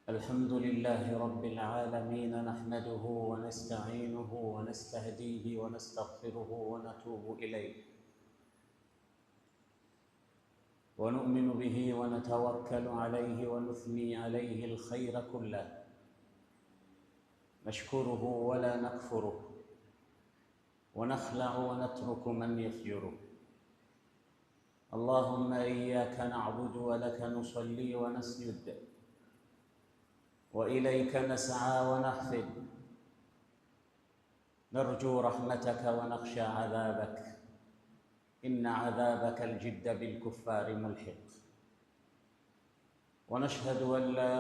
الحمد لله رب العالمين، نحمده ونستعينه ونستهديه ونستغفره ونتوب إليه، ونؤمن به ونتوكل عليه ونثني عليه الخير كله، نشكره ولا نكفره، ونخلع ونترك من يفجره. اللهم إياك نعبد ولك نصلي ونسجد، وإليك نسعى ونحفد، نرجو رحمتك ونخشى عذابك، إن عذابك الجد بالكفار ملحق. ونشهد أن لا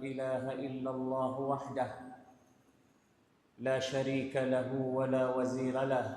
إله إلا الله وحده لا شريك له ولا وزير له،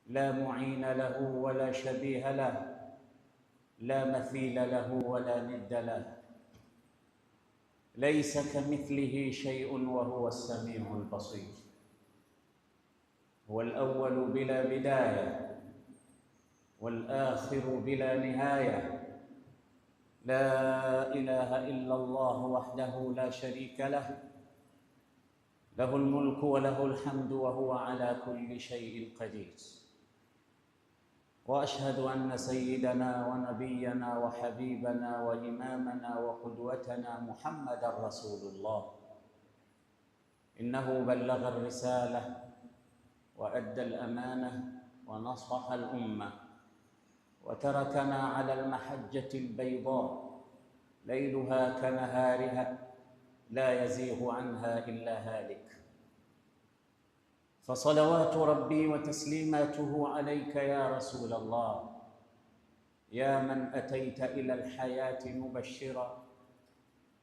لا معين له ولا شبيه له، لا مثيل له ولا ند له، ليس كمثله شيء وهو السميع البصير. هو الأول بلا بداية والآخر بلا نهاية، لا إله إلا الله وحده لا شريك له، له الملك وله الحمد وهو على كل شيء قدير. وأشهد أن سيدنا ونبينا وحبيبنا وإمامنا وقدوتنا محمدًا رسول الله، إنه بلغ الرسالة وأدى الأمانة ونصح الأمة، وتركنا على المحجة البيضاء ليلها كنهارها لا يزيغ عنها إلا هالك. فصلوات ربي وتسليماته عليك يا رسول الله، يا من أتيت إلى الحياة مبشرا،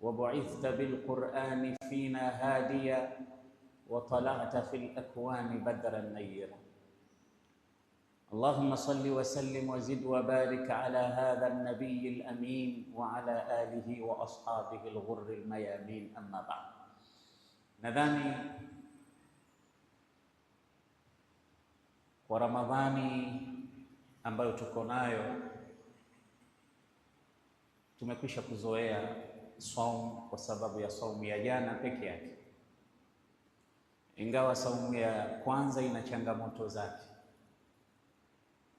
وبعثت بالقرآن فينا هاديا، وطلعت في الأكوان بدرا نيرا. اللهم صل وسلم وزد وبارك على هذا النبي الأمين وعلى آله وأصحابه الغر الميامين، أما بعد. nadhani kwa Ramadhani ambayo tuko nayo tumekwisha kuzoea saumu kwa sababu ya saumu ya jana peke yake, ingawa saumu ya kwanza ina changamoto zake,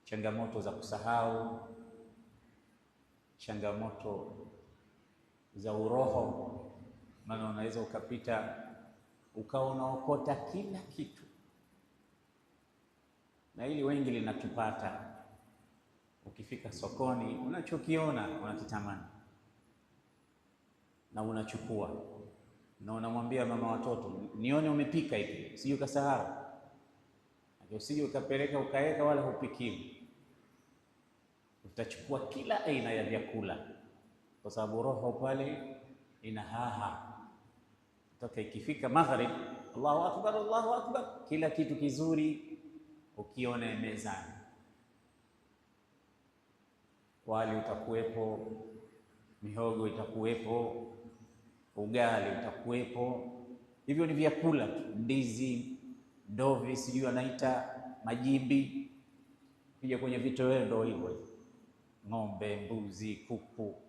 changamoto za kusahau, changamoto za uroho, maana unaweza ukapita ukawa unaokota kila kitu, na hili wengi linatupata. Ukifika sokoni unachokiona unakitamani na unachukua na unamwambia mama watoto, nione umepika hivi, usije ukasahau, usije ukapeleka ukaweka wala hupikiwi. Utachukua kila aina ya vyakula kwa sababu roho pale ina haha. Toka ikifika maghrib, Allahu akbar, Allahu akbar, kila kitu kizuri ukione mezani. Wali utakuwepo, mihogo itakuwepo, ugali utakuwepo. Hivyo ni vyakula tu, ndizi, ndovi, sijui anaita majimbi. Ukija kwenye vitoweo ndio hivyo, ng'ombe, mbuzi, kuku,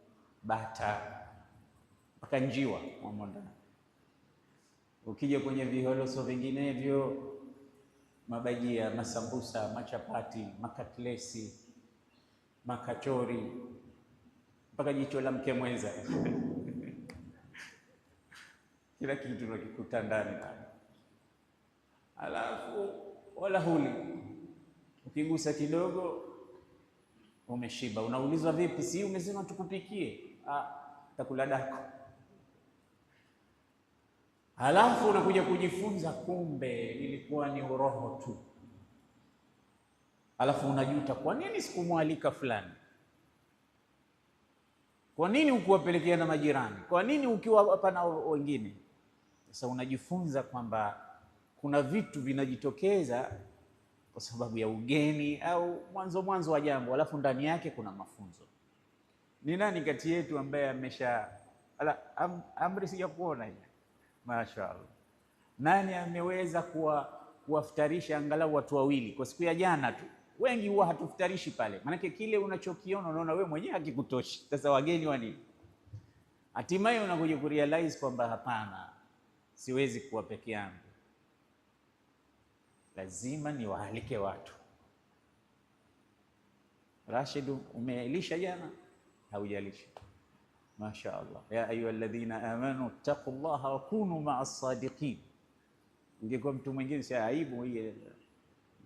bata, mpaka njiwa wamo ndani. Ukija kwenye viholoso vinginevyo, mabajia, masambusa, machapati, makatlesi, makachori, mpaka jicho la mke mwenza kila kitu tunakikuta ndani. Alafu wala huli, ukigusa kidogo umeshiba. Unaulizwa vipi? Si umesema tukupikie? Takula dako. Halafu unakuja kujifunza kumbe ilikuwa ni uroho tu. Halafu unajuta, kwa nini sikumwalika fulani? Kwa nini ukuwapelekea na majirani? Kwa nini ukiwa hapa na wengine? Sasa unajifunza kwamba kuna vitu vinajitokeza kwa sababu ya ugeni au mwanzo wa jambo, halafu ndani yake kuna mafunzo. Ni nani kati yetu ambaye amesha amri sija kuona hiyo? Mashaallah. Nani ameweza kuwafutarisha angalau watu wawili kwa siku ya jana tu? Wengi huwa hatufutarishi pale, maanake kile unachokiona unaona wewe mwenyewe hakikutoshi. Sasa wageni wa nini? Hatimaye unakuja kurealize kwamba hapana, siwezi kuwa peke yangu, lazima niwaalike watu. Rashid, umelisha jana? Haujalisha? Masha Allah. Ya ayuha alladhina amanu taqullaha wa kunu ma'as sadiqin. Ingekuwa mtu mwingine si aibu hii,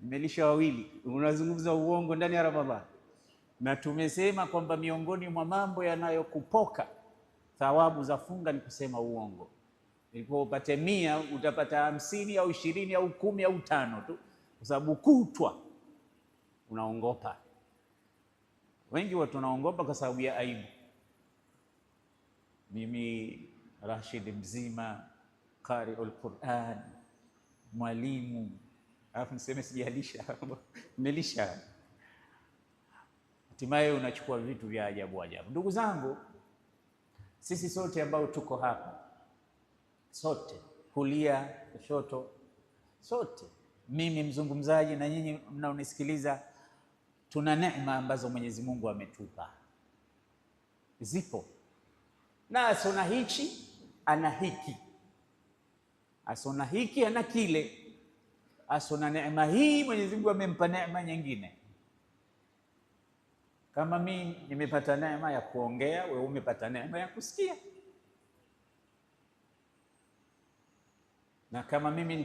nimelisha wawili, unazungumza uongo ndani ya Ramadhani. Na tumesema kwamba miongoni mwa mambo yanayokupoka thawabu za funga ni kusema uongo. Ilikuwa upate 100 utapata 50 au 20 au 10 au 5 tu, kwa sababu kutwa unaongopa. Wengi watu wanaongopa kwa sababu ya aibu. Mimi Rashid mzima, qari'ul Qur'an, mwalimu, alafu niseme sijalisha. Nimelisha. Hatimaye unachukua vitu vya ajabu ajabu. Ndugu zangu, sisi sote ambao tuko hapa, sote kulia kushoto, sote, mimi mzungumzaji na nyinyi mnaonisikiliza, tuna neema ambazo Mwenyezi Mungu ametupa. Zipo. Na asona hichi ana hiki, asona hiki ana kile, asona neema hii Mwenyezi Mungu amempa neema nyingine. Kama mimi nimepata neema ya kuongea, wewe umepata neema ya kusikia. Na kama mimi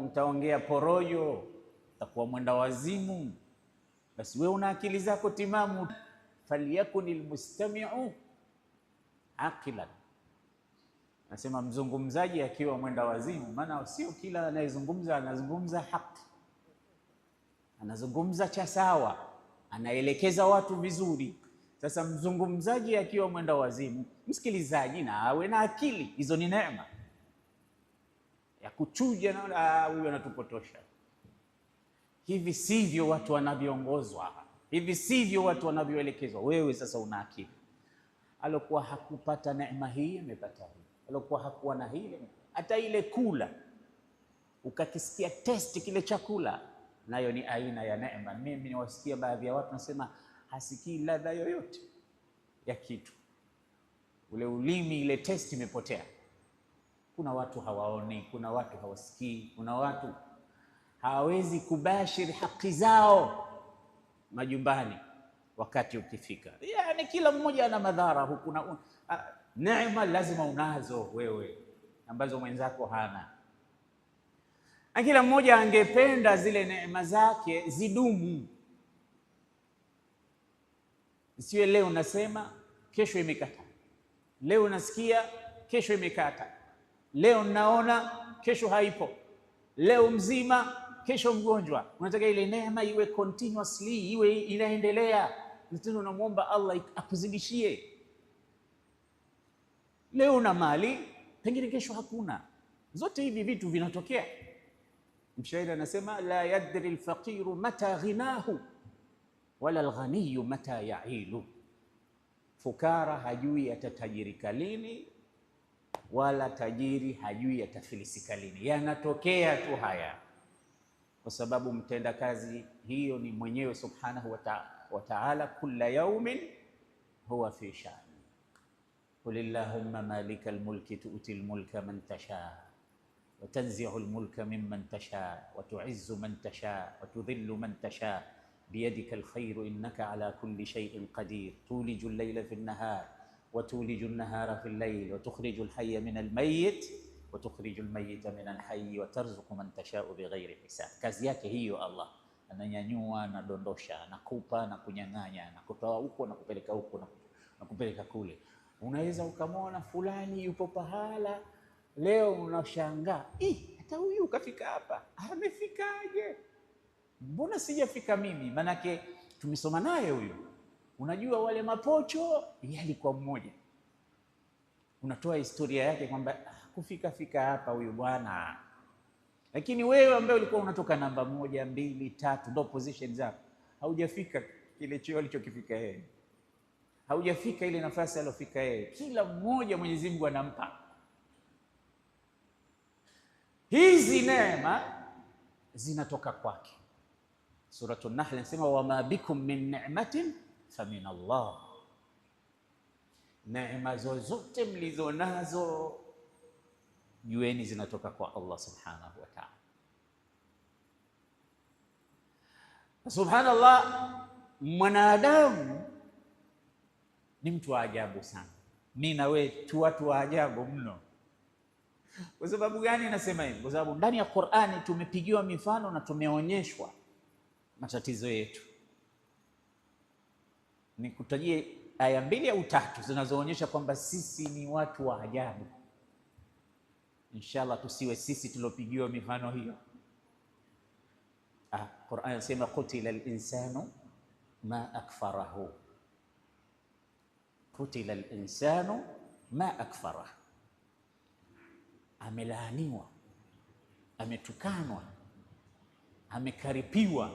nitaongea porojo, nitakuwa mwenda wazimu, basi wewe una akili zako timamu. Falyakunil mustami'u aqilan. Nasema mzungumzaji akiwa mwenda wazimu, maana sio kila anayezungumza anazungumza haki, anazungumza cha sawa, anaelekeza watu vizuri. Sasa mzungumzaji akiwa mwenda wazimu, msikilizaji na awe na akili. Hizo ni neema ya kuchuja na huyu anatupotosha. Hivi sivyo watu wanavyoongozwa, hivi sivyo watu wanavyoelekezwa. Wewe sasa una akili. Alokuwa hakupata neema hii amepata hii, alokuwa hakuwa na hile, hata ile kula ukakisikia testi kile chakula, nayo ni aina ya neema. Mimi niwasikia baadhi ya watu nasema hasikii ladha yoyote ya kitu, ule ulimi, ile testi imepotea. Kuna watu hawaoni, kuna watu hawasikii, kuna watu hawawezi kubashiri haki zao majumbani wakati ukifika. Yani kila mmoja ana madhara huku na neema lazima unazo wewe ambazo mwenzako hana. Na kila mmoja angependa zile neema zake zidumu. Isiwe leo nasema kesho imekata, leo nasikia kesho imekata, leo naona kesho haipo, leo mzima kesho mgonjwa. Unataka ile neema iwe continuously, iwe inaendelea. Mtendo unamwomba Allah akuzidishie. Leo una mali, pengine kesho hakuna. Zote hivi vitu vinatokea. Mshairi anasema la yadri alfaqiru mata ghinahu wala alghaniyu mata ya'ilu. Fukara hajui atatajirika lini, wala tajiri hajui atafilisika lini. Yanatokea tu haya, kwa sababu mtenda kazi hiyo ni mwenyewe subhanahu wa ta'ala. Kulla yawmin huwa fi sha'n. Qulillahumma malikal mulki tu'til mulka man tasha wa tanzi'ul mulka mimman tasha wa tu'izzu man tasha wa tudhillu man tasha biyadika alkhayru innaka ala kulli shay'in qadir. Tulijul layla fi an-nahar wa tulijul nahara fi al-layl wa tukhrijul hayya min al-mayyit wa tukhrijul mayyita min al-hayy wa tarzuqu man tasha'u bighairi hisab. Kazi yake hiyo Allah. Ananyanyua, anadondosha, anakupa na kunyang'anya, na kutoa huko na kupeleka huko na kupeleka kule. Unaweza ukamwona fulani yupo pahala leo, unashangaa hata huyu kafika hapa, amefikaje? Mbona sijafika mimi? Manake tumesoma naye huyu. Unajua wale mapocho, yeye alikuwa mmoja. Unatoa historia yake kwamba kufika hapa huyu bwana. Lakini wewe ambaye ulikuwa unatoka namba 1, 2, 3 ndo position zako, haujafika kile cheo alichokifika yeye, haujafika ile nafasi aliyofika yeye. Kila mmoja Mwenyezi Mungu anampa hizi neema, zinatoka kwake. Suratul Nahl inasema wama bikum min ni'matin famin Allah. neema zozote mlizo nazo jueni zinatoka kwa Allah subhanahu wa ta'ala. Subhanallah, mwanadamu ni mtu wa ajabu sana. Mimi na wewe tu watu wa ajabu mno. Kwa sababu gani nasema hivi? Kwa sababu ndani ya Qur'ani tumepigiwa mifano na tumeonyeshwa matatizo yetu. Nikutajie aya 2 au 3 zinazoonyesha kwamba sisi ni watu wa ajabu. Inshallah tusiwe sisi tulopigiwa mifano hiyo. Qur'an inasema qutila al-insanu ma akfarahu. Qutila al-insanu ma akfarahu. Amelaaniwa, ametukanwa, amekaripiwa.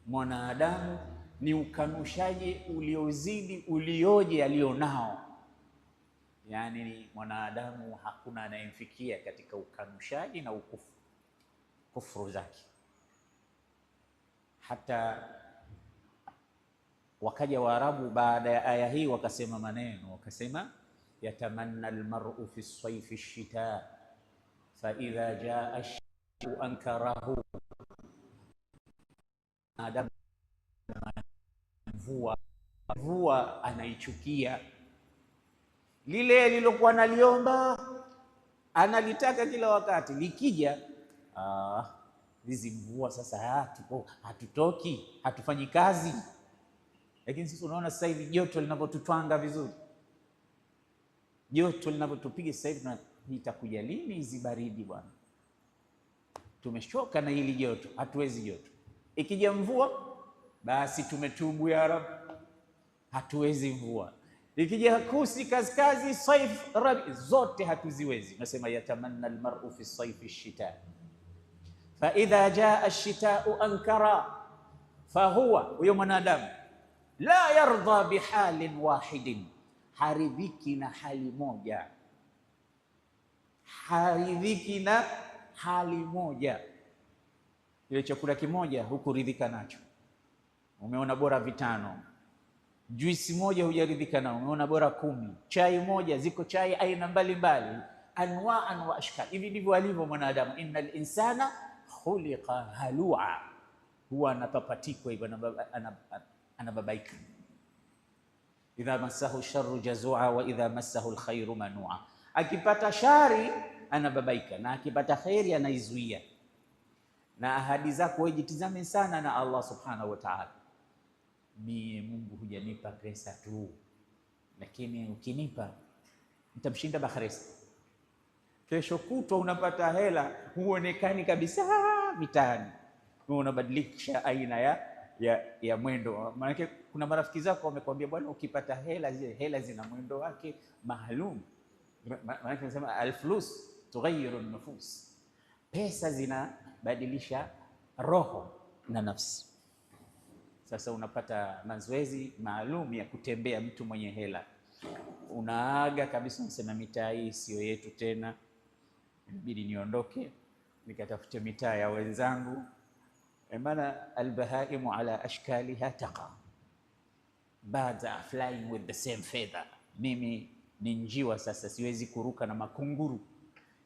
Mwanadamu ni ukanushaji uliozidi ulioje alionao. Yani mwanadamu hakuna anayemfikia katika ukanushaji na kufuru zake. Hata wakaja Waarabu baada ya aya hii wakasema maneno, wakasema yatamanna almar'u fi as-sayfi ash-shita fa idha jaa ash-shita'u ankarahu. Adam mvua anaichukia, lile lilokuwa analiomba analitaka kila wakati, likija hizi mvua sasa hatutoki, hatufanyi kazi. Lakini sisi unaona sasa hivi joto linavyotutwanga vizuri, joto linavyotupiga sasa hivi, itakuja lini hizi baridi bwana? Tumeshoka na hili joto, hatuwezi joto. Ikija mvua basi tumetubu ya Rab, hatuwezi mvua. Ikija kusi kaskazi saif rabi, zote hatuziwezi. Nasema yatamanna almar'u fi as-sayfi ash-shita fa idha jaa ash-shita'u ankara fa huwa, huyo mwanadamu la yarda bihalin wahidin, haridhiki na hali moja, haridhiki na hali moja. Ile chakula kimoja hukuridhika nacho, umeona bora 5. Juisi moja hujaridhika nao, umeona bora 10. Chai moja, ziko chai aina mbalimbali, anwa'an wa ashkal. Hivi ndivyo alivyo mwanadamu. Innal insana khuliqa halua, huwa anapapatikwa hivyo, anababaika. Idha massahu sharru jazua wa idha massahu alkhairu manua. Akipata shari anababaika, na akipata khairi anaizuia. Na ahadi zako wewe jitizame sana na Allah subhanahu wa ta'ala. Mie Mungu hujanipa pesa tu, lakini ukinipa nitamshinda Bakhresa. Kesho kutwa unapata hela, huonekani kabisa mitaani, unabadilisha aina ya mwendo. Maana kuna marafiki zako wamekwambia bwana, ukipata hela, zile hela zina mwendo wake maalum. Maana tunasema alfulus tughayyiru an-nufus, pesa zinabadilisha roho na nafsi. Sasa unapata mazoezi maalum ya kutembea mtu mwenye hela, unaaga kabisa, unasema mitaa hii sio yetu tena, inabidi niondoke nikatafute mitaa ya wenzangu. Maana albahaimu ala ashkaliha taqa bada flying with the same feather. Mimi ni njiwa sasa, siwezi kuruka na makunguru.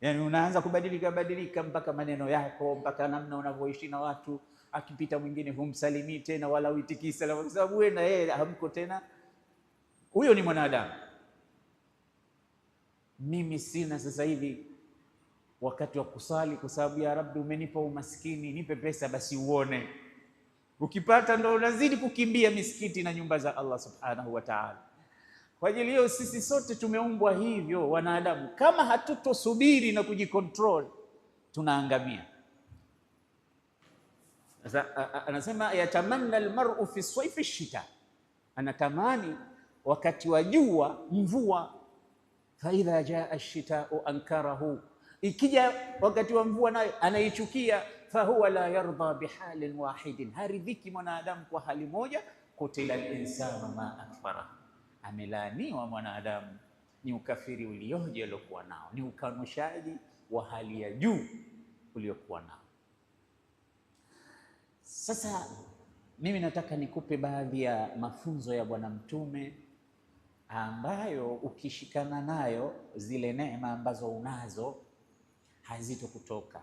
Yani unaanza kubadilika mpaka maneno yako, mpaka namna unavyoishi na watu. Akipita mwingine humsalimii tena wala uitiki salamu, kwa sababu wewe na yeye hamko tena. Huyo ni mwanadamu. Mimi sina sasa hivi wakati wa kusali, kwa sababu ya Rabbi umenipa umaskini, nipe pesa basi uone. Ukipata ndo unazidi kukimbia misikiti na nyumba za Allah subhanahu wa ta'ala. Kwa ajili hiyo sisi sote tumeumbwa hivyo wanadamu. Kama hatutosubiri na kujikontrol, tunaangamia. Sasa anasema yatamanna almar'u fi sayfi ash-shita, anatamani wakati wa jua mvua. Fa idha jaa ash-shita'u ankarahu, ikija wakati wa mvua nayo anaichukia. Fa huwa la yarda bihalin wahidin, haridhiki mwanadamu kwa hali moja. Qutila al-insanu ma akfara, amelaaniwa mwanadamu, ni ukafiri ulioje aliokuwa nao, ni ukanushaji wa hali ya juu uliokuwa nao. Sasa mimi nataka nikupe baadhi ya mafunzo ya Bwana Mtume ambayo ukishikana nayo zile neema ambazo unazo hazitokutoka.